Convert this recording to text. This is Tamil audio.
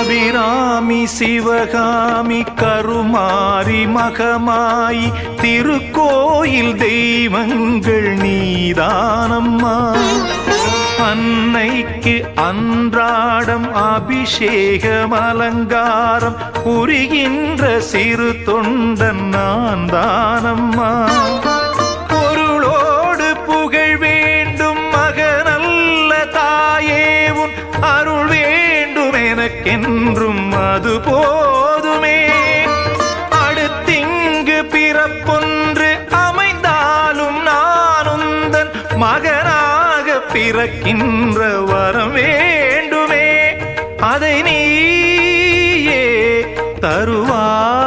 அபிராமி சிவகாமி கருமாரி மகமாயி திருக்கோயில் தெய்வங்கள் நீதானம்மா. அன்னைக்கு அன்றாடம் அபிஷேகம் அலங்காரம் புரிகின்ற சிறு தொண்டன் நான் தானம்மா. பொருளோடு புகழ் வேண்டும் மகனல்ல தாயே உன் அருள் வேண்டும் எனக்கென்றும் அது போதுமே. அடுத்திங்கு பிறப்பொன்று அமைந்தாலும் நானுந்தன் மகனாக பிறக்கின்ற வரம் வேண்டுமே. அதை நீயே தருவாய்.